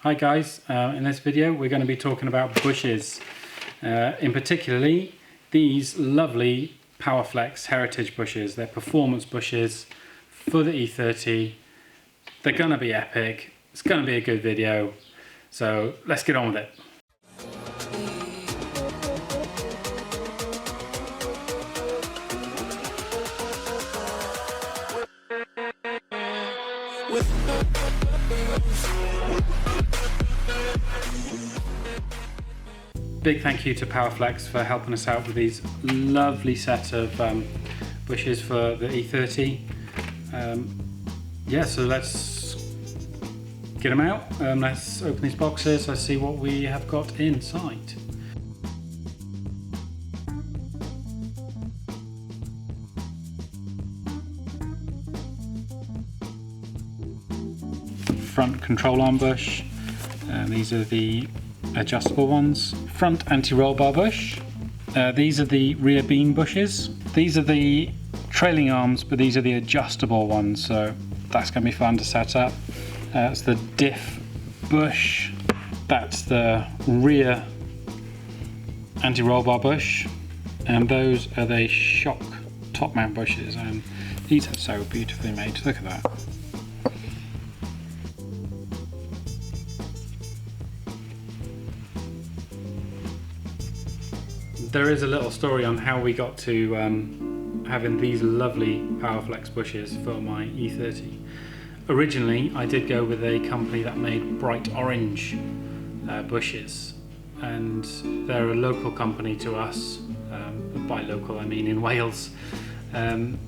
Hi guys, in this video we're going to be talking about bushes, in particularly these lovely Powerflex heritage bushes. They're performance bushes for the E30. They're going to be epic, it's going to be a good video, so let's get on with it. Big thank you to Powerflex for helping us out with these lovely set of bushes for the E30. Yeah, so let's get them out. Let's open these boxes. Let's see what we have got inside. Front control arm bush. These are the adjustable ones. Front anti-roll bar bush. These are the rear beam bushes. These are the trailing arms, but these are the adjustable ones, so that's going to be fun to set up. That's the diff bush. That's the rear anti-roll bar bush, and those are the shock top mount bushes, and these are so beautifully made. Look at that. There is a little story on how we got to having these lovely Powerflex bushes for my E30. Originally, I did go with a company that made bright orange bushes, and they're a local company to us. By local, I mean in Wales. And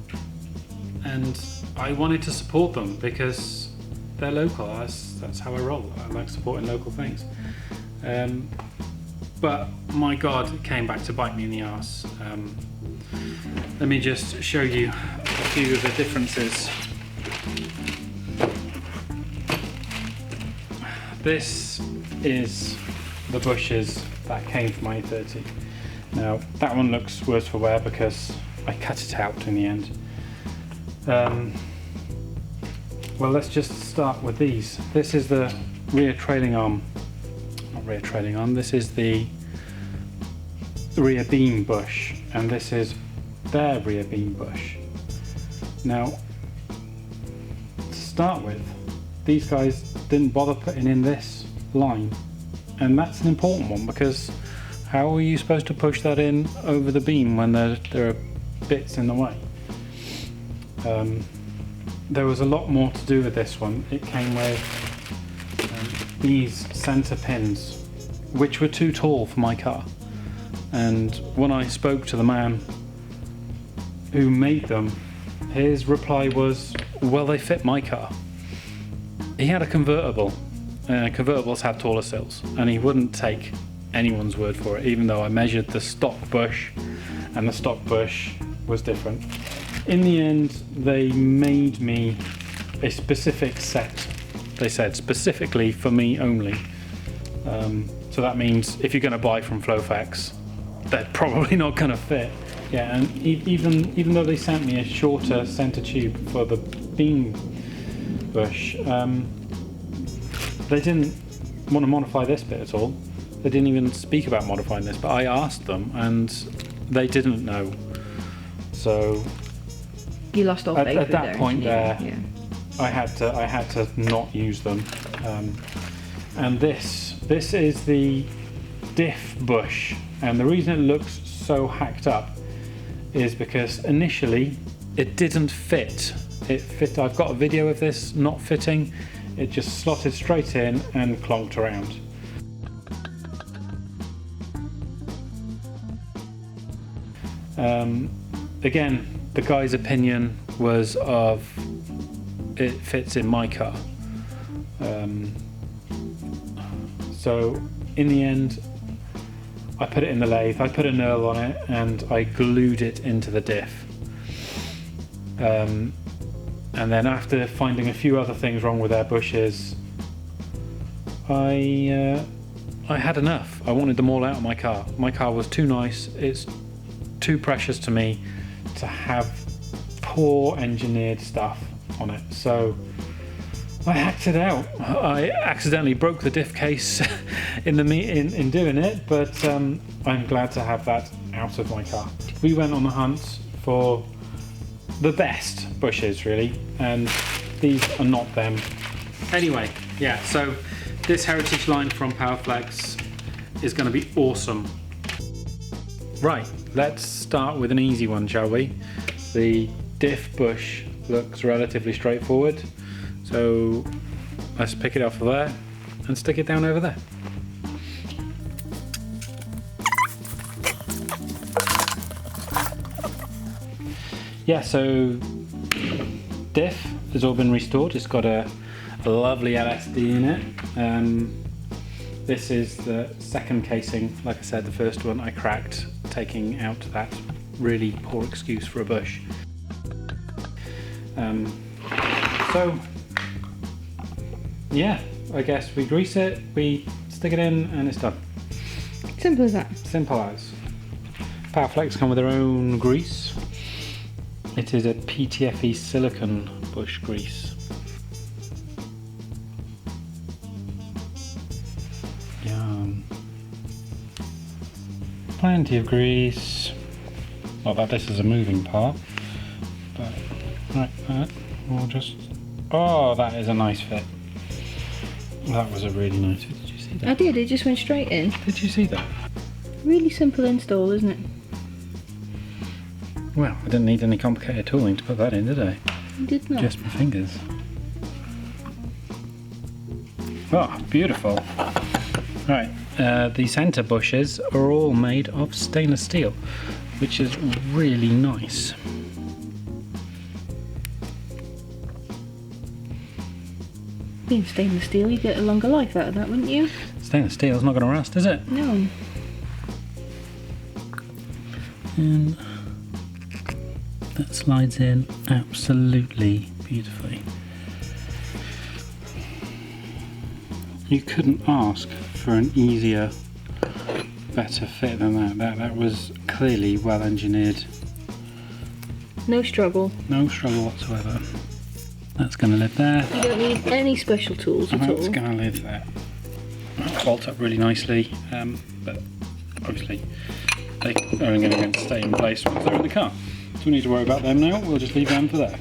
I wanted to support them because they're local. That's how I roll. I like supporting local things. But my God, it came back to bite me in the arse. Let me just show you a few of the differences. This is the bushes that came from my E30. Now, that one looks worse for wear because I cut it out in the end. Well, let's just start with these. This is the rear trailing arm. Rear trailing arm. This is the rear beam bush, and this is their rear beam bush. Now, to start with, these guys didn't bother putting in this line, and that's an important one because how are you supposed to push that in over the beam when there are bits in the way? There was a lot more to do with this one. It came with these center pins, which were too tall for my car, and when I spoke to the man who made them, his reply was, well, they fit my car. He had a convertible, and convertibles had taller sills, and he wouldn't take anyone's word for it, even though I measured the stock bush, and the stock bush was different. In the end, they made me a specific set. They said specifically for me only. So that means if you're going to buy from Flo-Flex, they're probably not going to fit. Yeah, and even though they sent me a shorter center tube for the beam bush, they didn't want to modify this bit at all. They didn't even speak about modifying this, but I asked them and they didn't know. So you lost all faith at that point there. Yeah. I had to not use them. And this is the diff bush, and the reason it looks so hacked up is because initially it didn't fit. I've got a video of this not fitting. It just slotted straight in and clonked around. Again, the guy's opinion was of it fits in my car. So in the end, I put it in the lathe, I put a knurl on it, and I glued it into the diff. And then after finding a few other things wrong with their bushes, I had enough. I wanted them all out of my car. My car was too nice, it's too precious to me to have poor engineered stuff on it. So I hacked it out. I accidentally broke the diff case in doing it, but I'm glad to have that out of my car. We went on the hunt for the best bushes, really, and these are not them. Anyway, yeah, so this heritage line from Powerflex is going to be awesome. Right, let's start with an easy one, shall we? The diff bush looks relatively straightforward, so let's pick it off of there and stick it down over there. Yeah, so diff has all been restored. It's got a lovely LSD in it. This is the second casing. Like I said, the first one I cracked, taking out that really poor excuse for a bush. So yeah, I guess we grease it, we stick it in, and it's done. Simple as that. Simple as. Powerflex come with their own grease. It is a PTFE silicone bush grease. Yum. Plenty of grease. Not that this is a moving part, but like that. We'll just. Oh, that is a nice fit. That was a really nice fit. Did you see that? I did, it just went straight in. Did you see that? Really simple install, isn't it? Well, I didn't need any complicated tooling to put that in, did I? You did not. Just my fingers. Oh, beautiful. Right, the centre bushes are all made of stainless steel, which is really nice. Being stainless steel, you get a longer life out of that, wouldn't you? Stainless steel's not going to rust, is it? No. And that slides in absolutely beautifully. You couldn't ask for an easier, better fit than that. That was clearly well engineered. No struggle. No struggle whatsoever. That's going to live there. You don't need any special tools at all. That's going to live there. That'll bolt up really nicely, but obviously they are only going to stay in place once they're in the car. So we need to worry about them now. We'll just leave them for there.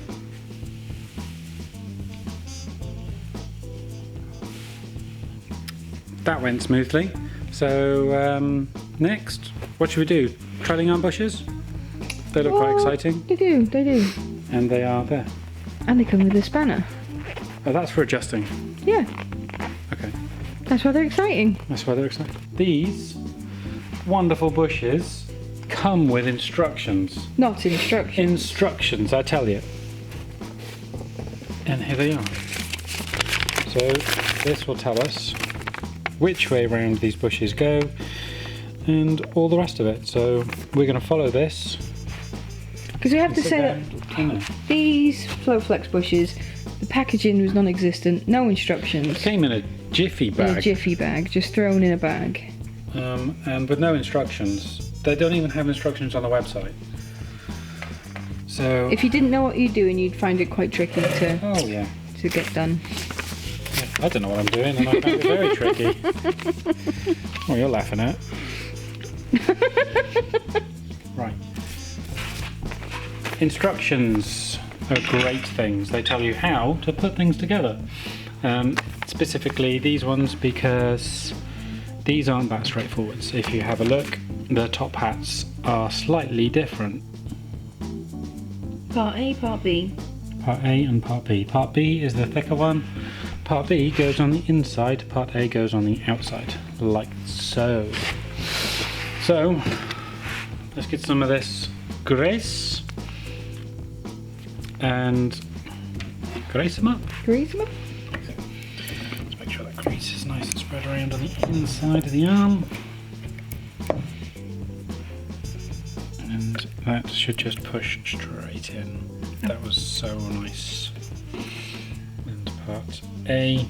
That went smoothly. So next, what should we do? Treading arm bushes? They look quite exciting. They do, they do. And they are there. And they come with a spanner. Oh, that's for adjusting. Yeah. Okay. That's why they're exciting. That's why they're exciting. These wonderful bushes come with instructions. Not instructions. Instructions, I tell you. And here they are. So this will tell us which way round these bushes go and all the rest of it. So we're going to follow this. Because we have to say that these Flo-Flex bushes, the packaging was non-existent, no instructions. It came in a jiffy bag. In a jiffy bag, just thrown in a bag. And with no instructions. They don't even have instructions on the website. So if you didn't know what you're doing, you'd find it quite tricky to get done. Yeah, I don't know what I'm doing, and I found it very tricky. Oh, you're laughing at. Right. Instructions are great things. They tell you how to put things together. Specifically these ones, because these aren't that straightforward. So if you have a look, the top hats are slightly different. Part A, Part B. Part A and Part B. Part B is the thicker one. Part B goes on the inside, Part A goes on the outside, like so. So, let's get some of this grease and grease them up. Grease them up. Let's make sure that grease is nice and spread around on the inside of the arm. And that should just push straight in. That was so nice. And Part A.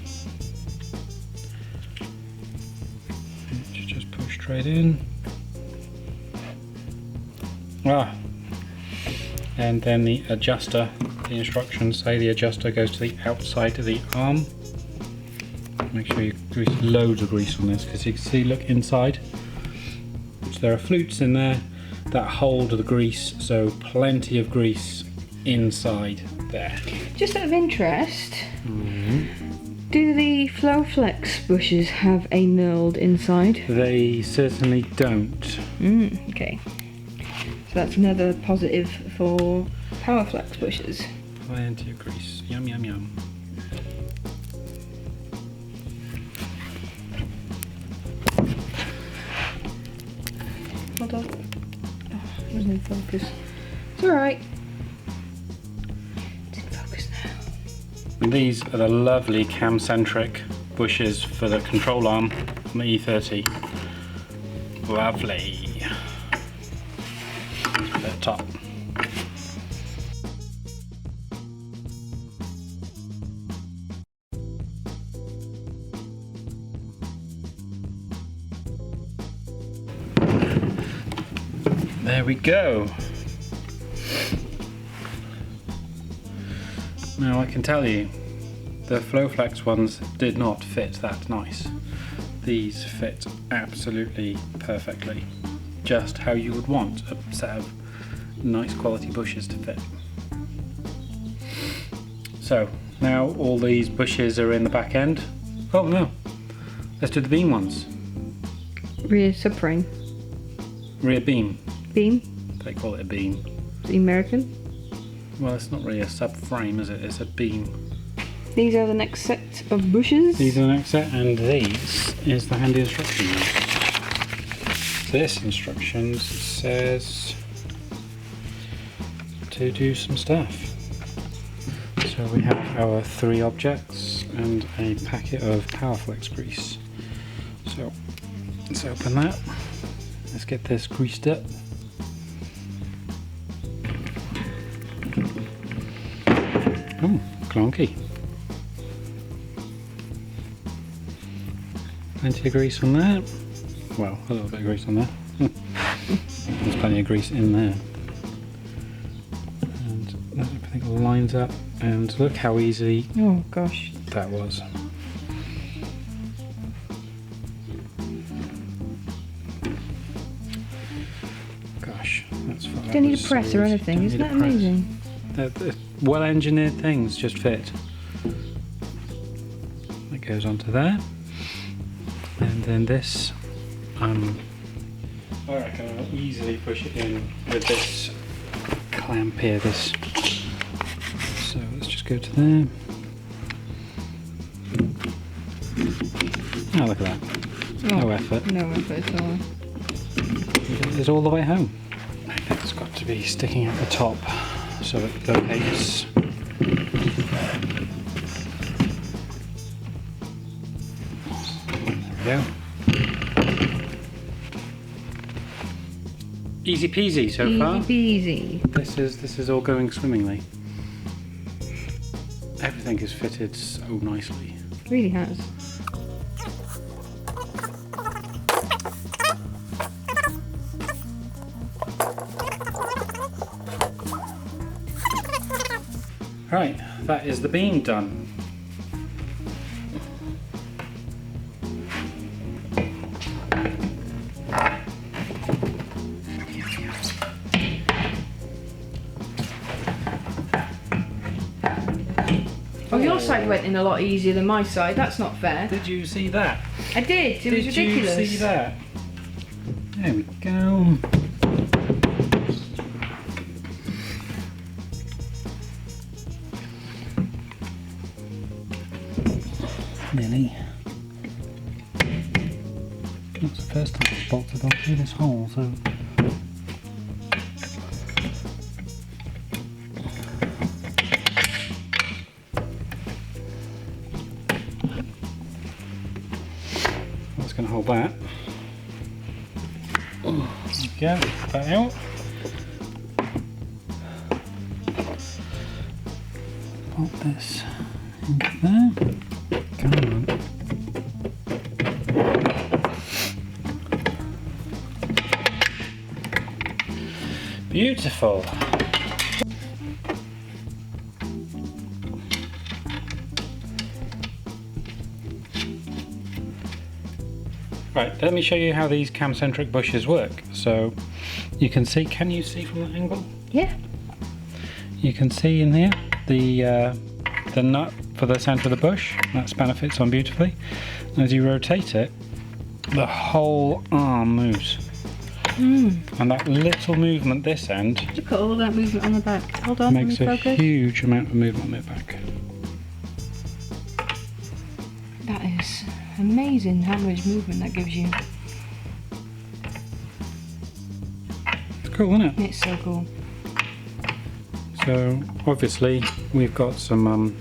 It should just push straight in. Ah. And then the adjuster the instructions say the adjuster goes to the outside of the arm. Make sure you grease loads of grease on this, because you can see, look inside, which there are flutes in there that hold the grease, so plenty of grease inside there. Just out of interest, do the Flo-Flex bushes have a knurled inside? They certainly don't. Okay. So that's another positive for Powerflex bushes. Plenty of grease. Yum, yum, yum. Hold on. Oh, it wasn't in focus. It's alright. It's in focus now. And these are the lovely cam-centric bushes for the control arm on the E30. Lovely. At the top. There we go. Now I can tell you, the Flo-Flex ones did not fit that nice. These fit absolutely perfectly. Just how you would want a set of nice quality bushes to fit. So now all these bushes are in the back end. Oh no, let's do the beam ones. Rear subframe. Rear beam. Beam. They call it a beam. The American. Well, it's not really a subframe, is it? It's a beam. These are the next set of bushes. These are the next set, and these is the handy instructions. This instructions says to do some stuff. So we have our 3 objects and a packet of Powerflex grease. So let's open that. Let's get this greased up. Oh, clunky. Plenty of grease on there. Well, a little bit of grease on there. There's plenty of grease in there. And everything lines up, and look how easy Oh gosh. that was. Gosh, that's fun. You don't need a press or anything, isn't that amazing? The well-engineered things just fit. That goes onto there, and then this, I reckon I'll easily push it in with this clamp here. This. So let's just go to there. Oh, look at that! No effort. No effort at all. It's all the way home. It's got to be sticking at the top, so it locates. There we go. Easy peasy so far. Easy peasy. This is all going swimmingly. Everything is fitted so nicely. It really has. Right, that is the beam done. Oh, your side went in a lot easier than my side. That's not fair. Did you see that? I did. It was ridiculous. Did you see that? There we go. Nearly. That's the first time this bolt's gone through this hole, so. That's going to hold that. There we go, put that out. Pop this into there. Come on. Beautiful. Right, let me show you how these cam-centric bushes work. So you can see, can you see from that angle? Yeah. You can see in here the nut for the centre of the bush. That spanner fits on beautifully. And as you rotate it, the whole arm moves. And that little movement this end Look at all that movement on the back. Hold on, makes let a me focus. huge amount of movement on the back. That is amazing how much movement that gives you. It's cool, isn't it? It's so cool. So obviously we've got some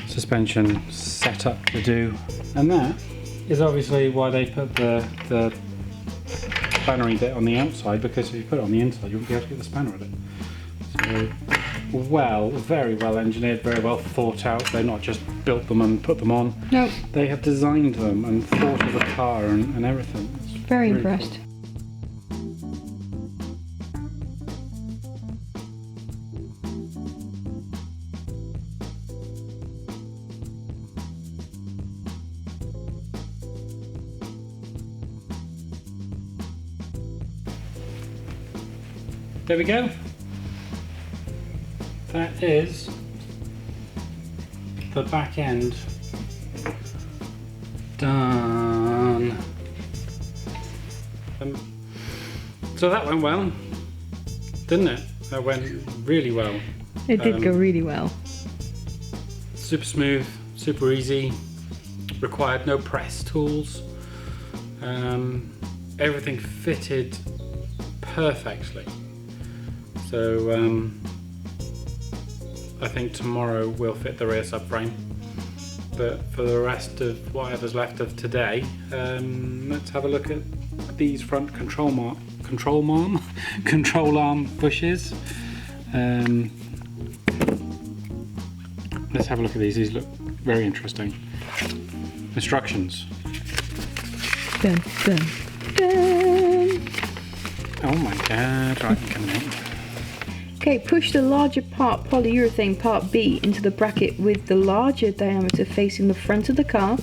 suspension setup to do, and that is obviously why they put the spannery bit on the outside, because if you put it on the inside you won't be able to get the spanner at it. So very well engineered, very well thought out. They've not just built them and put them on. No. They have designed them and thought of the car and everything. It's Very really impressed. cool. There we go. That is the back end done. So that went well, didn't it? That went really well. It did go really well. Super smooth, super easy, required no press tools. Everything fitted perfectly. So I think tomorrow we'll fit the rear subframe, but for the rest of whatever's left of today, let's have a look at these front control arm bushes. Let's have a look at these. These look very interesting. Instructions. Dun, dun, dun. Oh my god, right, come on. Okay, push the larger part polyurethane part B into the bracket with the larger diameter facing the front of the car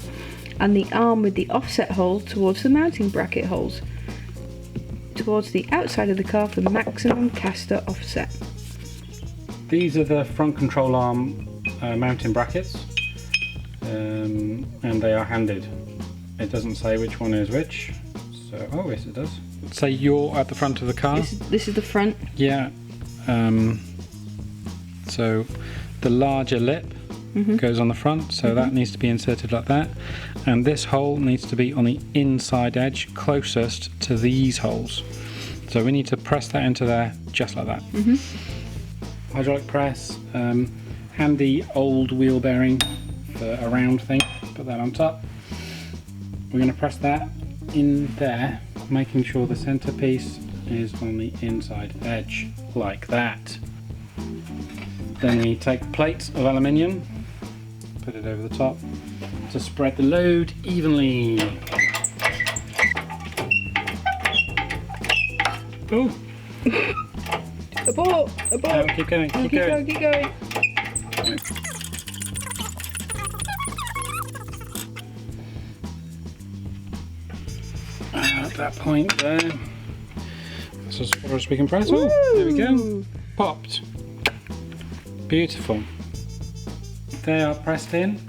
and the arm with the offset hole towards the mounting bracket holes towards the outside of the car for maximum caster offset. These are the front control arm mounting brackets, and they are handed. It doesn't say which one is which, so, oh yes it does. Say you're at the front of the car. This is the front. Yeah. So the larger lip goes on the front, so that needs to be inserted like that, and this hole needs to be on the inside edge closest to these holes, so we need to press that into there just like that. Hydraulic press, handy old wheel bearing for a round thing, put that on top. We're going to press that in there, making sure the centerpiece is on the inside edge like that. Then we take plates of aluminium, put it over the top to spread the load evenly. Oh! Abort! Abort! No, keep going, Oh, keep going. Keep going. At that point there, that's as far as we can press. Oh, there we go. Popped. Beautiful. They are pressed in.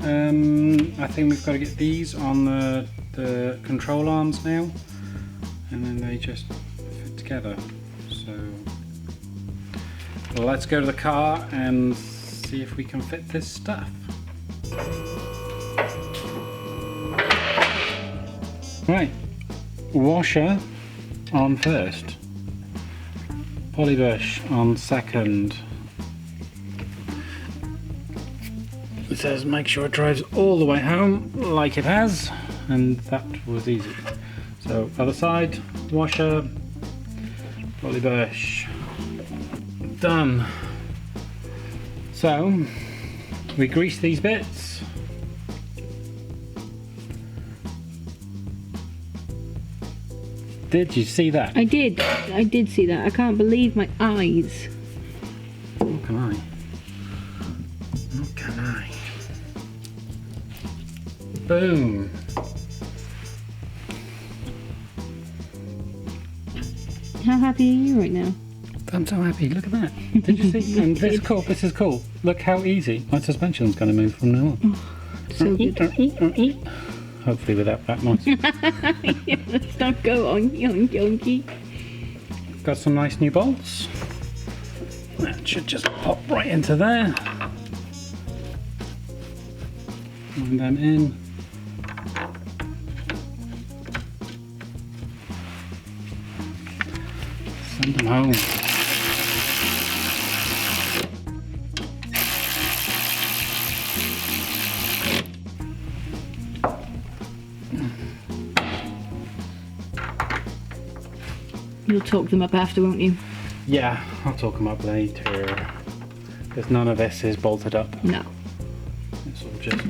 I think we've got to get these on the control arms now, and then they just fit together. So let's go to the car and see if we can fit this stuff. Right, washer on first, Polybush on second. It says make sure it drives all the way home, like it has, and that was easy. So other side, washer, Polybush, done. So we grease these bits. Did you see that? I did see that. I can't believe my eyes. What can I? What can I? Boom. happy are you right now? I'm so happy. Look at that. Did you see? And this is cool. This is cool. Look how easy my suspension's going to move from now on. So good. Hopefully without that noise. Yeah, let's not go on yonky. Got some nice new bolts. That should just pop right into there. And then in. Send them home. You'll talk them up after, won't you? Yeah, I'll talk them up later. Because none of this is bolted up. No. It's all just...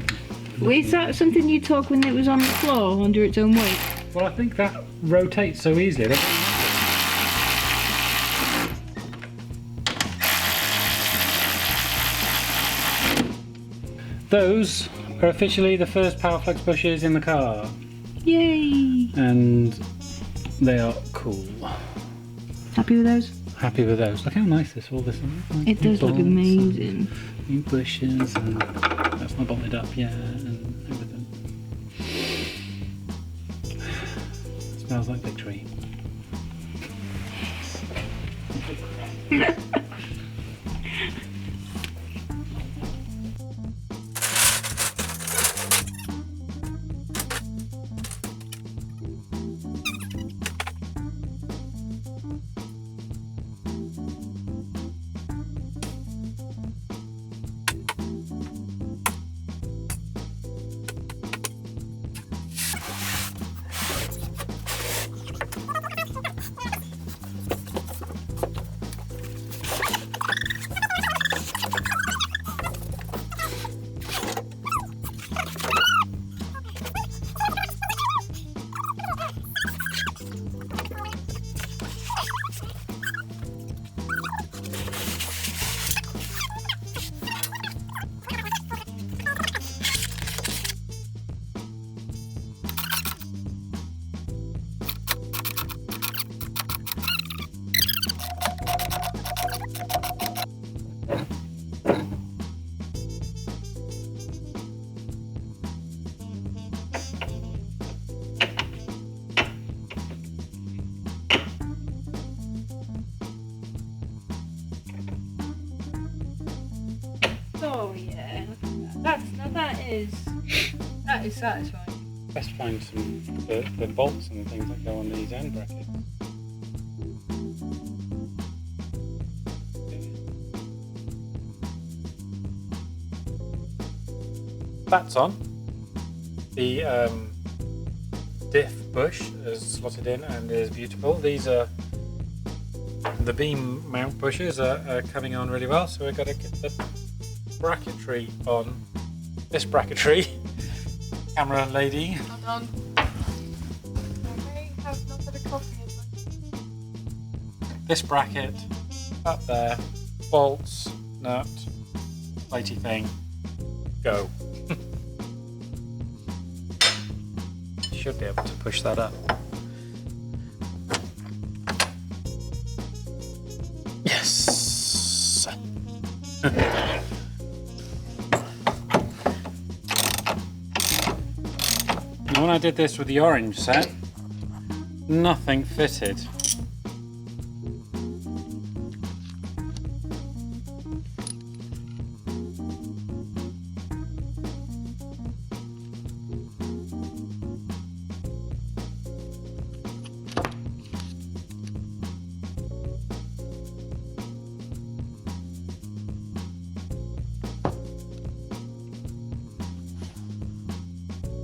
Was that something you talk when it was on the floor under its own weight? Well, I think that rotates so easily. Those are officially the first Powerflex bushes in the car. Yay! And they are cool. Happy with those? Happy with those. Look how nice this all this is. It does look amazing. New bushes and that's not bolted up yet and everything. Smells like victory. Oh yeah, that is satisfying. Best find some the bolts and things that go on these end brackets. That's on. The diff bush is slotted in and is beautiful. These are the beam mount bushes are coming on really well, so we've got to get the bracketry on. This bracketry, camera lady. Hold on. Okay, have not had a coffee yet. This bracket up there, bolts, nut, platey thing, go. Should be able to push that up. Yes. Now, when I did this with the orange set, nothing fitted.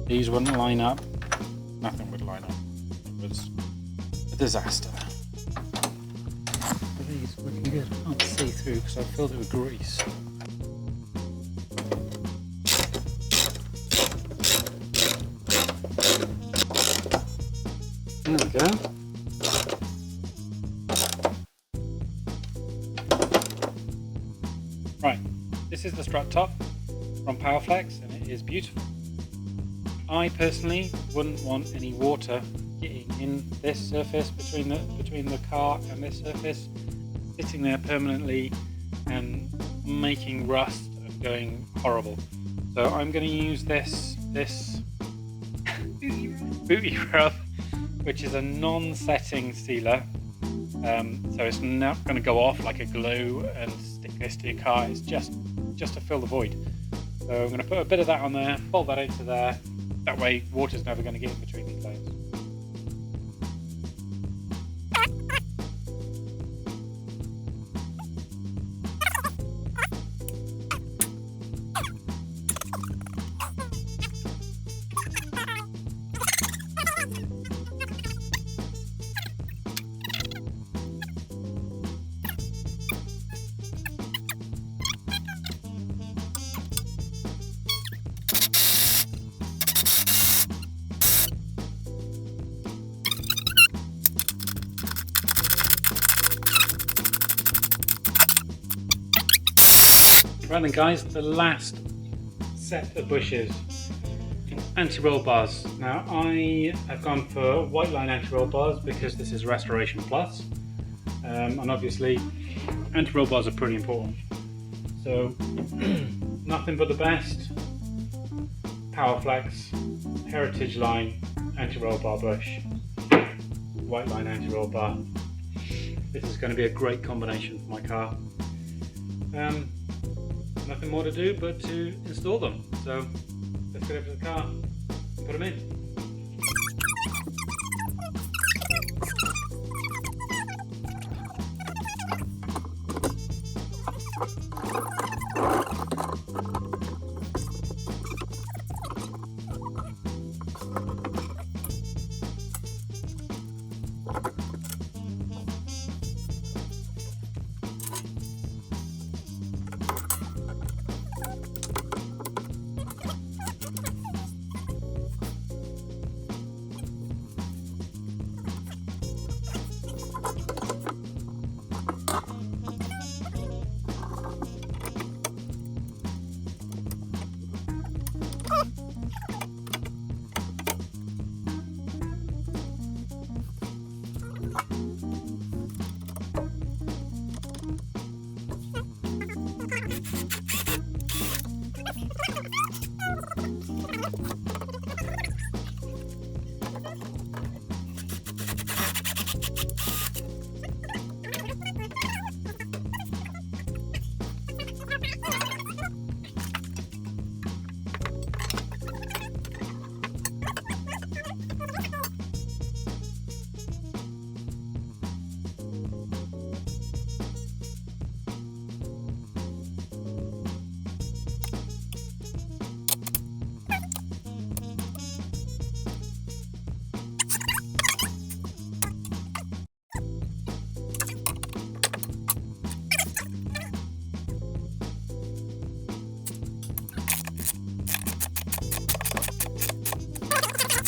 These wouldn't line up. Nothing would line up. It was a disaster. Are these looking good? I can't see through because I filled it with grease. There we go. Right, this is the strut top from Powerflex and it is beautiful. I personally wouldn't want any water getting in this surface between the car and this surface, sitting there permanently and making rust and going horrible. So I'm going to use this booty rub, which is a non-setting sealer. So it's not going to go off like a glue and stick this to your car. It's just to fill the void. So I'm going to put a bit of that on there, fold that into there. That way water's never going to get in between these layers. Right then guys, the last set of bushes, anti-roll bars. Now I have gone for white line anti-roll bars because this is Restoration Plus, and obviously anti-roll bars are pretty important. So nothing but the best Powerflex Heritage Line anti-roll bar bush, white line anti-roll bar. This is going to be a great combination for my car. Nothing more to do but to install them. So let's get over to the car and put them in.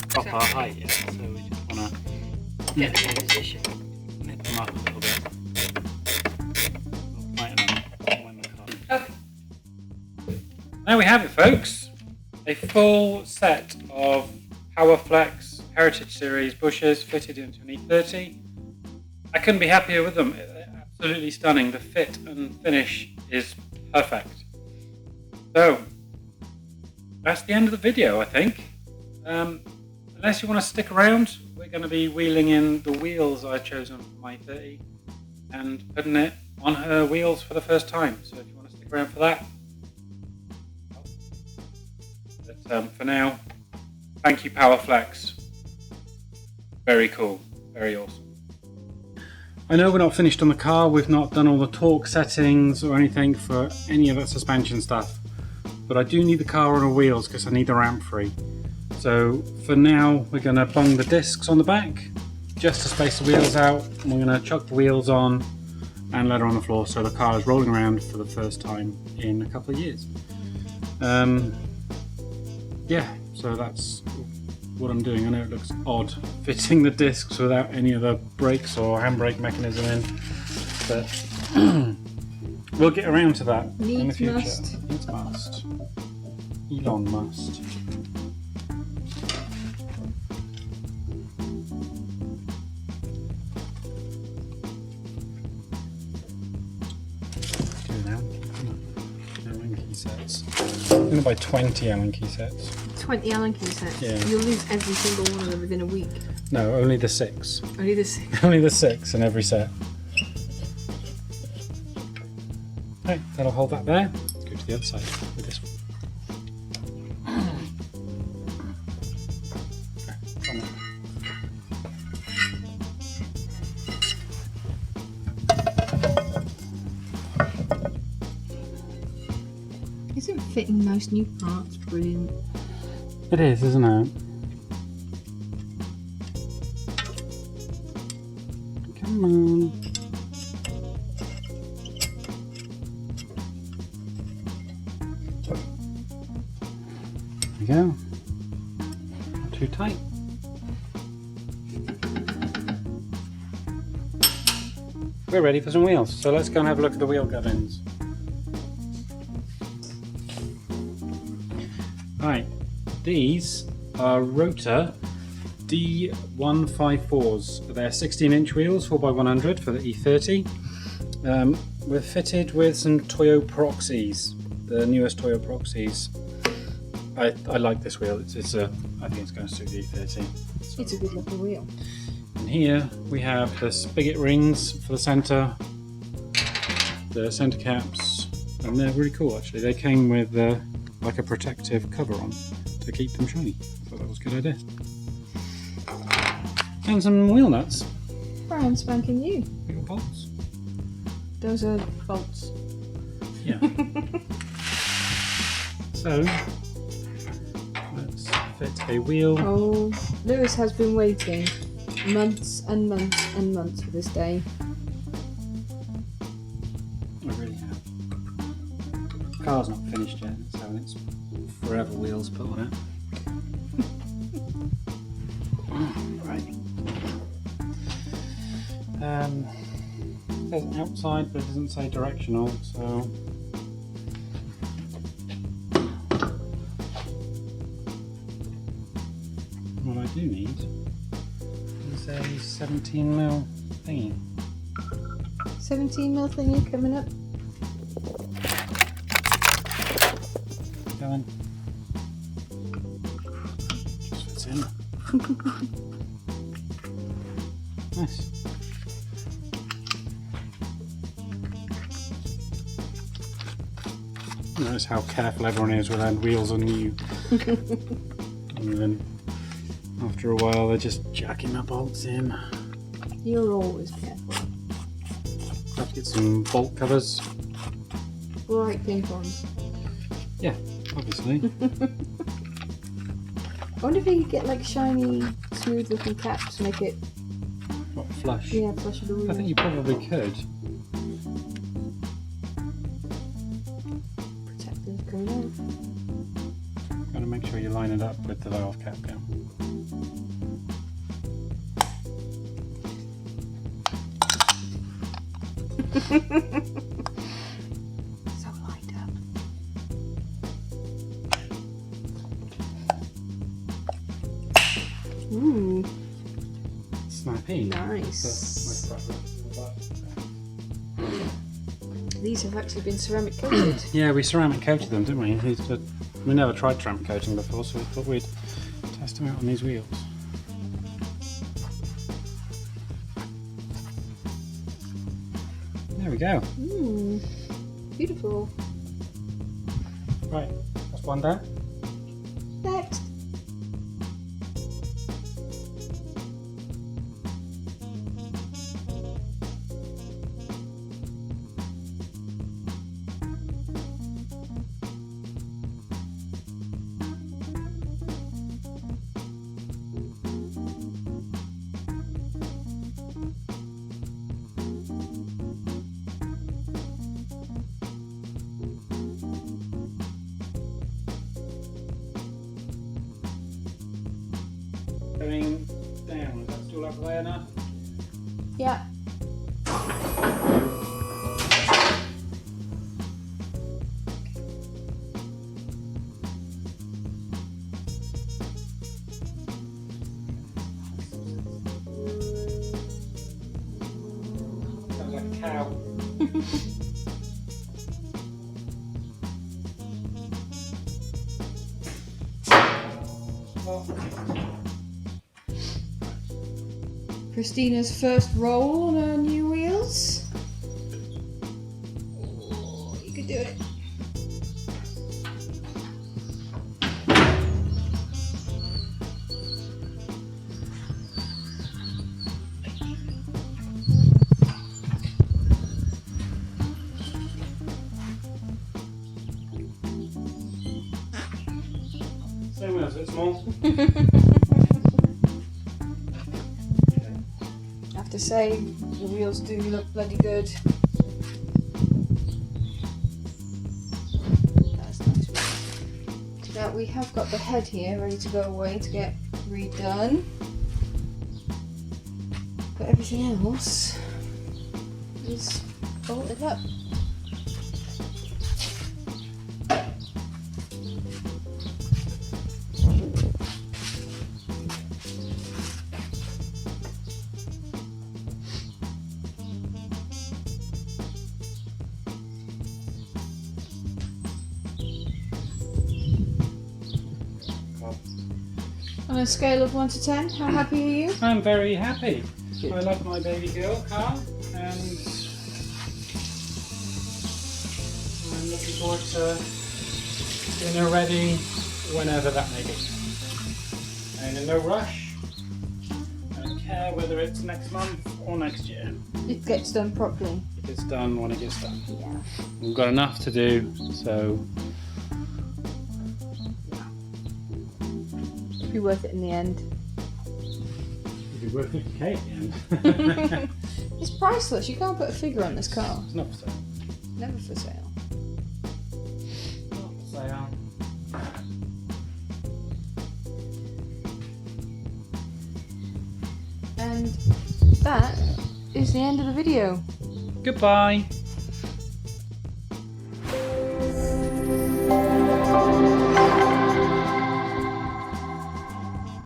Proper height, yeah. So we just want to get them in position. Nip them up a little bit. Okay. There we have it, folks. A full set of Powerflex Heritage Series bushes fitted into an E30. I couldn't be happier with them. They're absolutely stunning. The fit and finish is perfect. So that's the end of the video, I think. Unless you want to stick around, we're going to be wheeling in the wheels I've chosen for my E30 and putting it on her wheels for the first time. So if you want to stick around for that. But for now, thank you Powerflex. Very cool, very awesome. I know we're not finished on the car, we've not done all the torque settings or anything for any of that suspension stuff. But I do need the car on her wheels because I need the ramp free. So for now, we're going to bung the discs on the back just to space the wheels out, and we're going to chuck the wheels on and let her on the floor so the car is rolling around for the first time in a couple of years. Yeah, so that's what I'm doing. I know it looks odd fitting the discs without any of the brakes or handbrake mechanism in, but we'll get around to that in the future. Needs must. Elon must. going to buy 20 Allen key sets. 20 Allen key sets? Yeah. You'll lose every single one of them within a week. No, only the 6. Only the 6? Only the 6 in every set. Right, that'll hold that there. Let's go to the other side with this one. Isn't fitting nice new parts brilliant? It is, isn't it? Come on. There we go. Not too tight. We're ready for some wheels, so let's go and have a look at the wheel gubbins. Right, these are Rotor D154s. They're 16-inch wheels, 4x100 for the E30. We're fitted with some Toyo Proxies, the newest Toyo Proxies. I like this wheel. I think it's going to suit the E30. So. It's a good looking wheel. And here we have the spigot rings for the centre, the centre caps, and they're really cool actually. They came with like a protective cover on to keep them shiny. I thought that was a good idea. And some wheel nuts. Brand spanking new. Wheel bolts. Those are bolts. Yeah. So let's fit a wheel. Oh, Lewis has been waiting months and months and months for this day. I really have. The car's not finished yet, it's having its forever wheels put on it. Right. It says outside, but it doesn't say directional, so. What I do need is a 17mm thingy. 17mm thingy coming up. Go on. Just fits in. Nice. Notice how careful everyone is when their wheels are new. And then after a while they're just jacking the bolts in. You're always careful. Have to get some bolt covers. Bright pink ones. Yeah, obviously. I wonder if you could get like shiny, smooth looking caps to make it What, flush? yeah, flush with the wheel. I think you probably could. Protective going out. Got to make sure you line it up with the valve cap down. So lined up. Ooh, Snappy. nice. These have actually been ceramic coated. Yeah, we ceramic coated them, didn't we? We never tried ceramic coating before, so we thought we'd test them out on these wheels. There we go. Ooh, beautiful. Right, that's one down. Next. Going down, is that still up high enough? Yeah. Sounds like a cow. Christina's first roll on her new wheels. Oh, you can do it. Same wheels, it's small. I have to say, the wheels do look bloody good. That's nice. Now we have got the head here ready to go away to get redone. But everything else is bolted up. On a scale of 1 to 10, how happy are you? I'm very happy. Good. I love my baby girl car, and I'm looking forward to getting her ready whenever that may be. I'm in no rush. I don't care whether it's next month or next year. It gets done properly. It gets done when it gets done. Yeah. We've got enough to do, so It'll be worth it in the end. it'll be worth 50k at the end. It's priceless. You can't put a figure on this car. It's not for sale. Never for sale. Not for sale. And that is the end of the video. Goodbye.